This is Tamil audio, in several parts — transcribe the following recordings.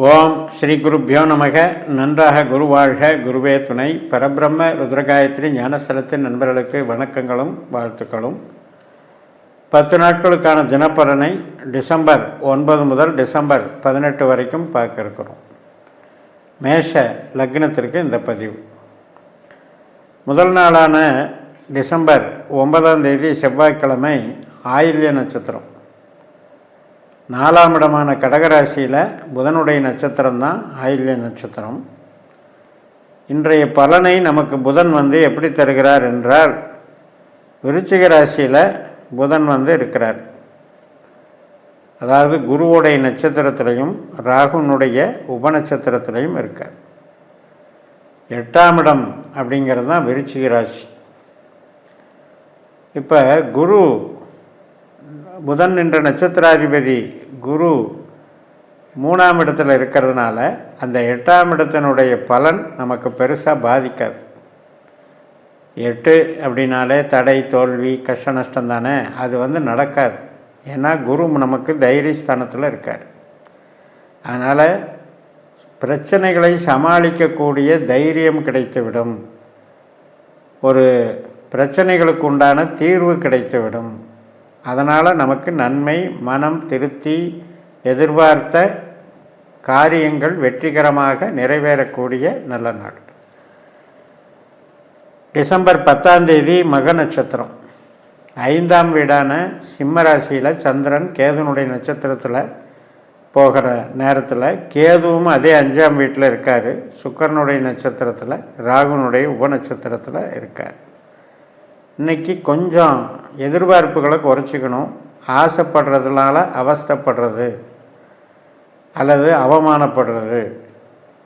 ஓம் ஸ்ரீ குருப்பியோ நமக. நன்றாக குரு வாழ்க, குருவே துணை. பரபிரம்ம ருத்ரகாயத்ரி ஞானஸ்தலத்தின் நண்பர்களுக்கு வணக்கங்களும் வாழ்த்துக்களும். 10 நாட்களுக்கான தினப்பலனை டிசம்பர் 9 முதல் டிசம்பர் 18 வரைக்கும் பார்க்க இருக்கிறோம். மேஷ லக்னத்திற்கு இந்த பதிவு. முதல் நாளான டிசம்பர் 9ஆம் தேதி செவ்வாய்க்கிழமை ஆயில்ய நட்சத்திரம். 4ஆம் இடமான கடகராசியில் புதனுடைய நட்சத்திரம்தான் ஆயில்ய நட்சத்திரம். இன்றைய பலனை நமக்கு புதன் எப்படி தருகிறார் என்றால், விருச்சிக ராசியில் புதன் இருக்கிறார். அதாவது குருவுடைய நட்சத்திரத்திலையும் ராகுனுடைய உபநட்சத்திரத்திலையும் இருக்கார். 8ஆம் இடம் அப்படிங்கிறது தான் விருச்சிக ராசி. இப்போ குரு புதன் என்ற நட்சத்திராதிபதி குரு 3ஆம் இடத்துல இருக்கிறதுனால அந்த 8ஆம் இடத்தினுடைய பலன் நமக்கு பெருசாக பாதிக்காது. 8 அப்படின்னாலே தடை, தோல்வி, கஷ்ட நஷ்டம் தானே. அது நடக்காது. ஏன்னா குரு நமக்கு தைரியஸ்தானத்தில் இருக்கார். அதனால் பிரச்சனைகளை சமாளிக்கக்கூடிய தைரியம் கிடைத்துவிடும். ஒரு பிரச்சனைகளுக்கு உண்டான தீர்வு கிடைத்துவிடும். அதனால் நமக்கு நன்மை, மனம் திருப்தி, எதிர்பார்த்த காரியங்கள் வெற்றிகரமாக நிறைவேறக்கூடிய நல்ல நாள். டிசம்பர் 10ஆம் தேதி மக நட்சத்திரம். 5ஆம் வீடான சிம்ம ராசியில் சந்திரன் கேதுனுடைய நட்சத்திரத்தில் போகிற நேரத்தில் கேதுவும் அதே 5ஆம் வீட்டில் இருக்கார். சுக்கிரனுடைய நட்சத்திரத்தில், ராகுனுடைய உபநட்சத்திரத்தில் இருக்கார். இன்றைக்கி கொஞ்சம் எதிர்பார்ப்புகளை குறைச்சிக்கணும். ஆசைப்படுறதுனால அவஸ்தைப்படுறது அல்லது அவமானப்படுறது.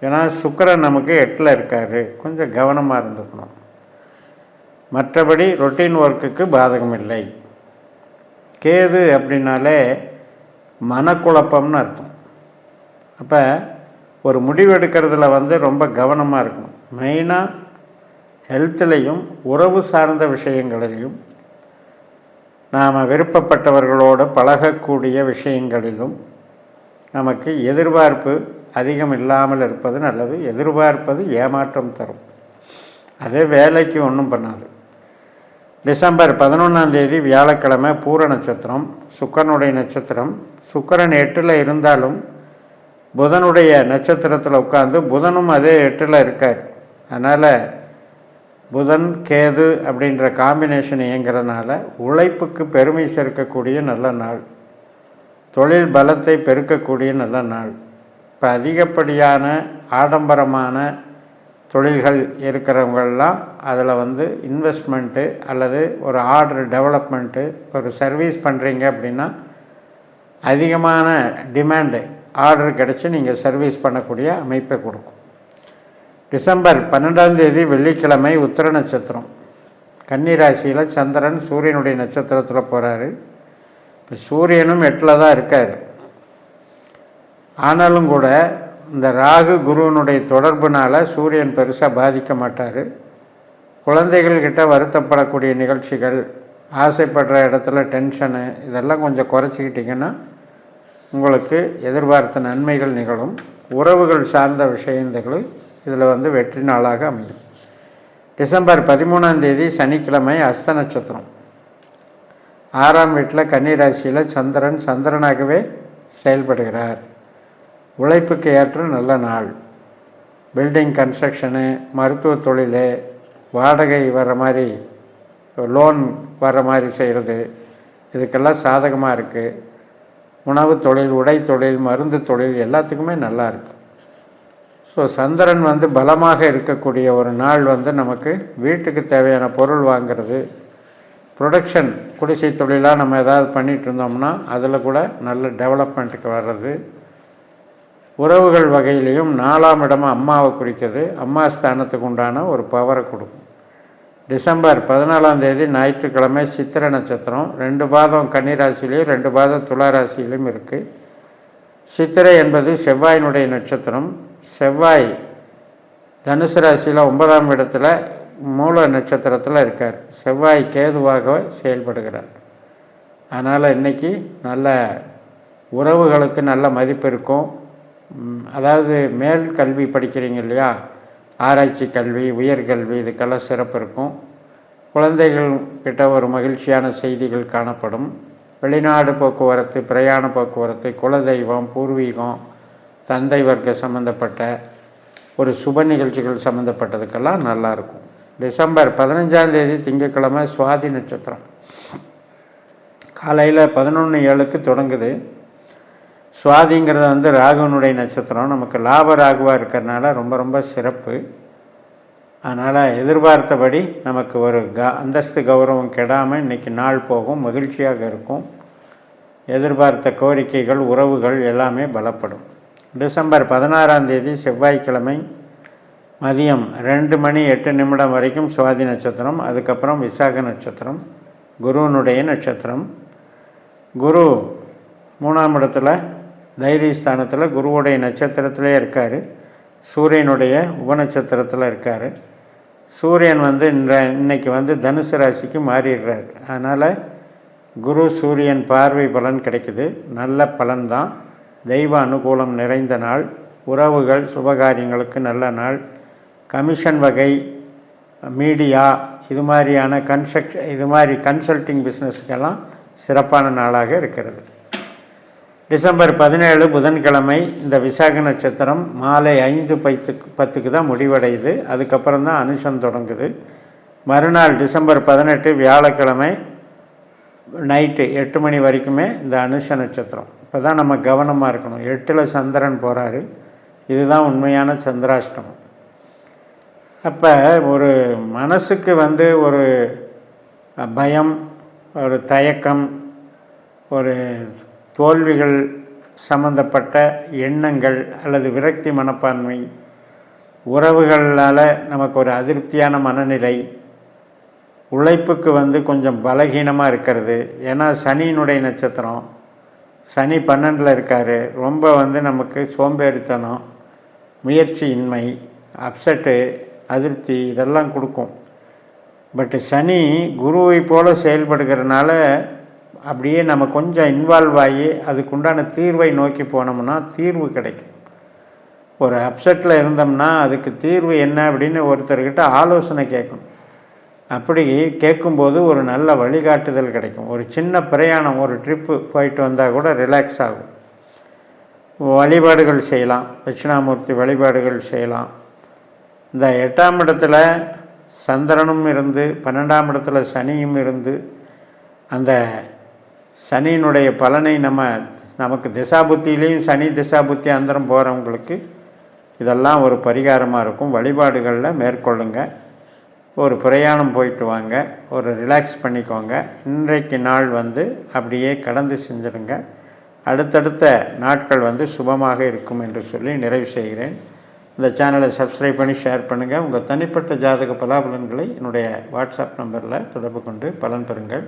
ஏன்னா சுக்கிரன் நமக்கு 8ல் இருக்கார். கொஞ்சம் கவனமாக இருந்துக்கணும். மற்றபடி ரொட்டீன் ஒர்க்குக்கு பாதகம் இல்லை. கேது அப்படின்னாலே மனக்குழப்பம்னு அர்த்தம். அப்போ ஒரு முடிவெடுக்கிறதுல ரொம்ப கவனமாக இருக்கணும். மெயினாக ஹெல்த்லேயும் உறவு சார்ந்த விஷயங்களிலும் நாம் விருப்பப்பட்டவர்களோடு பழகக்கூடிய விஷயங்களிலும் நமக்கு எதிர்பார்ப்பு அதிகம் இல்லாமல் இருப்பது நல்லது. எதிர்பார்ப்பது ஏமாற்றம் தரும். அதே வேலைக்கு ஒன்றும் பண்ணாது. டிசம்பர் 11ஆம் தேதி வியாழக்கிழமை பூர நட்சத்திரம், சுக்கிரனுடைய நட்சத்திரம். சுக்கிரன் 8ல் இருந்தாலும் புதனுடைய நட்சத்திரத்தில் உட்கார்ந்து புதனும் அதே 8ல் இருக்கார். அதனால் புதன் கேது அப்படின்ற காம்பினேஷன் இயங்கிறதுனால உழைப்புக்கு பெருமை சேர்க்கக்கூடிய நல்ல நாள். தொழில் பலத்தை பெருக்கக்கூடிய நல்ல நாள். இப்போ அதிகப்படியான ஆடம்பரமான தொழில்கள் இருக்கிறவங்கெல்லாம் அதில் இன்வெஸ்ட்மெண்ட்டு அல்லது ஒரு ஆர்டர் டெவலப்மெண்ட்டு, ஒரு சர்வீஸ் பண்ணுறீங்க அப்படின்னா அதிகமான டிமாண்டு ஆர்டர் கிடச்சி நீங்கள் சர்வீஸ் பண்ணக்கூடிய அமைப்பை கொடுக்கும். டிசம்பர் 12ஆம் தேதி வெள்ளிக்கிழமை உத்திர நட்சத்திரம். கன்னி ராசியில் சந்திரன் சூரியனுடைய நட்சத்திரத்தில் போகிறாரு. இப்போ சூரியனும் 8ல் தான் இருக்கார். ஆனாலும் கூட இந்த ராகு குருவனுடைய தொடர்புனால் சூரியன் பெருசாக பாதிக்க மாட்டார். குழந்தைகள்கிட்ட வருத்தப்படக்கூடிய நிகழ்ச்சிகள், ஆசைப்படுற இடத்துல டென்ஷனு, இதெல்லாம் கொஞ்சம் குறைச்சிக்கிட்டிங்கன்னா உங்களுக்கு எதிர்பார்த்த நன்மைகள் நிகழும். உறவுகள் சார்ந்த விஷயங்கள் இதில் வெற்றி நாளாக அமையும். டிசம்பர் 13ஆம் தேதி சனிக்கிழமை அஸ்த நட்சத்திரம். 6ஆம் வீட்டில் கன்னிராசியில் சந்திரன் சந்திரனாகவே செயல்படுகிறார். உழைப்புக்கு ஏற்ற நல்ல நாள். பில்டிங் கன்ஸ்ட்ரக்ஷனு, மருத்துவ தொழில், வாடகை வர்ற மாதிரி, லோன் வர்ற மாதிரி செய்கிறது, இதுக்கெல்லாம் சாதகமாக இருக்குது. உணவு தொழில், உடை தொழில், மருந்து தொழில் எல்லாத்துக்குமே நல்லா இருக்குது. ஸோ சந்திரன் பலமாக இருக்கக்கூடிய ஒரு நாள் நமக்கு வீட்டுக்கு தேவையான பொருள் வாங்கிறது, ப்ரொடக்ஷன், குடிசை தொழிலாக நம்ம ஏதாவது பண்ணிகிட்டு இருந்தோம்னா அதில் கூட நல்ல டெவலப்மெண்ட்டுக்கு வர்றது. உறவுகள் வகையிலையும் 4ஆம் இடம் அம்மாவை குறிக்கிறது. அம்மா ஸ்தானத்துக்கு உண்டான ஒரு பவரை கொடுக்கும். டிசம்பர் 14ஆம் தேதி ஞாயிற்றுக்கிழமை சித்திரை நட்சத்திரம். 2 பாதம் கன்னிராசிலையும் 2 பாதம் துளாராசியிலும் இருக்குது. சித்திரை என்பது செவ்வாயினுடைய நட்சத்திரம். செவ்வாய் தனுசு ராசியில் 9ஆம் இடத்துல மூல நட்சத்திரத்தில் இருக்கார். செவ்வாய் கேதுவாக செயல்படுகிறார். அதனால் இன்றைக்கி நல்ல உறவுகளுக்கு நல்ல மதிப்பு இருக்கும். அதாவது மேல் கல்வி படிக்கிறீங்க இல்லையா, ஆராய்ச்சி கல்வி, உயர்கல்வி, இதுக்கெல்லாம் சிறப்பு இருக்கும். குழந்தைகள் கிட்ட ஒரு மகிழ்ச்சியான செய்திகள் காணப்படும். வெளிநாடு போக்குவரத்து, பிரயாண போக்குவரத்து, குலதெய்வம், பூர்வீகம், தந்தை வர்க்க சம்மந்தப்பட்ட ஒரு சுப நிகழ்ச்சிகள் சம்மந்தப்பட்டதுக்கெல்லாம் நல்லாயிருக்கும். டிசம்பர் 15 திங்கட்கிழமை சுவாதி நட்சத்திரம் காலையில் 11:07 தொடங்குது. சுவாதிங்கிறது வந்து ராகுனுடைய நட்சத்திரம். நமக்கு லாப ராகுவாக இருக்கிறதுனால ரொம்ப ரொம்ப சிறப்பு. அதனால் எதிர்பார்த்தபடி நமக்கு ஒரு அந்தஸ்து கௌரவம் கெடாமல் இன்றைக்கி நாள் போகும், மகிழ்ச்சியாக இருக்கும். எதிர்பார்த்த கோரிக்கைகள், உறவுகள் எல்லாமே பலப்படும். டிசம்பர் 16 செவ்வாய்க்கிழமை மதியம் 2:08 வரைக்கும் சுவாதி நட்சத்திரம். அதுக்கப்புறம் விசாக நட்சத்திரம், குருவனுடைய நட்சத்திரம். குரு 3ஆம் இடத்துல தைரியஸ்தானத்தில் குருவுடைய நட்சத்திரத்திலே இருக்கார். சூரியனுடைய உபநட்சத்திரத்தில் இருக்கார். சூரியன் வந்து இன்னைக்கு வந்து தனுசு ராசிக்கு மாறிடுறார். அதனால் குரு சூரியன் பார்வை பலன் கிடைக்குது. நல்ல பலன்தான். தெய்வ அனுகூலம் நிறைந்த நாள். உறவுகள், சுபகாரியங்களுக்கு நல்ல நாள். கமிஷன் வகை, மீடியா, இது மாதிரியான கன்சல்டிங் பிஸ்னஸுக்கெல்லாம் சிறப்பான நாளாக இருக்கிறது. டிசம்பர் 17 புதன்கிழமை இந்த விசாக நட்சத்திரம் மாலை 5:10 தான் முடிவடையுது. அதுக்கப்புறம் தான் அனுஷம் தொடங்குது. மறுநாள் டிசம்பர் 18 வியாழக்கிழமை நைட்டு 8 மணி வரைக்குமே இந்த அனுஷ நட்சத்திரம். இப்போ தான் நம்ம கவனமாக இருக்கணும். 8ல் சந்திரன் போகிறாரு. இதுதான் உண்மையான சந்திராஷ்டமம். அப்போ ஒரு மனசுக்கு வந்து ஒரு பயம், ஒரு தயக்கம், ஒரு தோல்விகள் சம்பந்தப்பட்ட எண்ணங்கள் அல்லது விரக்தி மனப்பான்மை, உறவுகளால் நமக்கு ஒரு அதிருப்தியான மனநிலை, உழைப்புக்கு வந்து கொஞ்சம் பலகீனமாக இருக்கிறது. ஏன்னா சனியினுடைய நட்சத்திரம், சனி 12ல் இருக்கார். ரொம்ப வந்து நமக்கு சோம்பேறித்தனம், முயற்சியின்மை, அப்செட்டு, அதிருப்தி இதெல்லாம் கொடுக்கும். பட் சனி குருவை போல் செயல்படுகிறதுனால அப்படியே நம்ம கொஞ்சம் இன்வால்வ் ஆகி அதுக்குண்டான தீர்வை நோக்கி போனோம்னா தீர்வு கிடைக்கும். ஒரு அப்செட்டில் இருந்தோம்னா அதுக்கு தீர்வு என்ன அப்படின்னு ஒருத்தர்கிட்ட ஆலோசனை கேட்கணும். அப்படி கேட்கும்போது ஒரு நல்ல வழிகாட்டுதல் கிடைக்கும். ஒரு சின்ன பிரயாணம், ஒரு ட்ரிப்பு போயிட்டு வந்தால் கூட ரிலாக்ஸ் ஆகும். வழிபாடுகள் செய்யலாம், தட்சிணாமூர்த்தி வழிபாடுகள் செய்யலாம். இந்த 8ஆம் இடத்துல சந்திரனும் இருந்து 12ஆம் இடத்துல சனியும் இருந்து அந்த சனியினுடைய பலனை நமக்கு திசாபுத்தியிலையும் சனி திசாபுத்தி அந்தரம் போகிறவங்களுக்கு இதெல்லாம் ஒரு பரிகாரமாக இருக்கும். வழிபாடுகளில் மேற்கொள்ளுங்க. ஒரு பிரயாணம் போயிட்டு வாங்க, ஒரு ரிலாக்ஸ் பண்ணிக்கோங்க. இன்றைக்கு நாள் வந்து அப்படியே கடந்து செஞ்சிடுங்க. அடுத்தடுத்த நாட்கள் வந்து சுபமாக இருக்கும் என்று சொல்லி நிறைவு செய்கிறேன். இந்த சேனலை சப்ஸ்கிரைப் பண்ணி ஷேர் பண்ணுங்கள். உங்கள் தனிப்பட்ட ஜாதக பலாபலன்களை என்னுடைய வாட்ஸ்அப் நம்பரில் தொடர்பு கொண்டு பலன் பெறுங்கள்.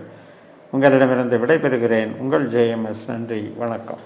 உங்களிடமிருந்து விடைபெறுகிறேன். உங்கள் JMS. நன்றி, வணக்கம்.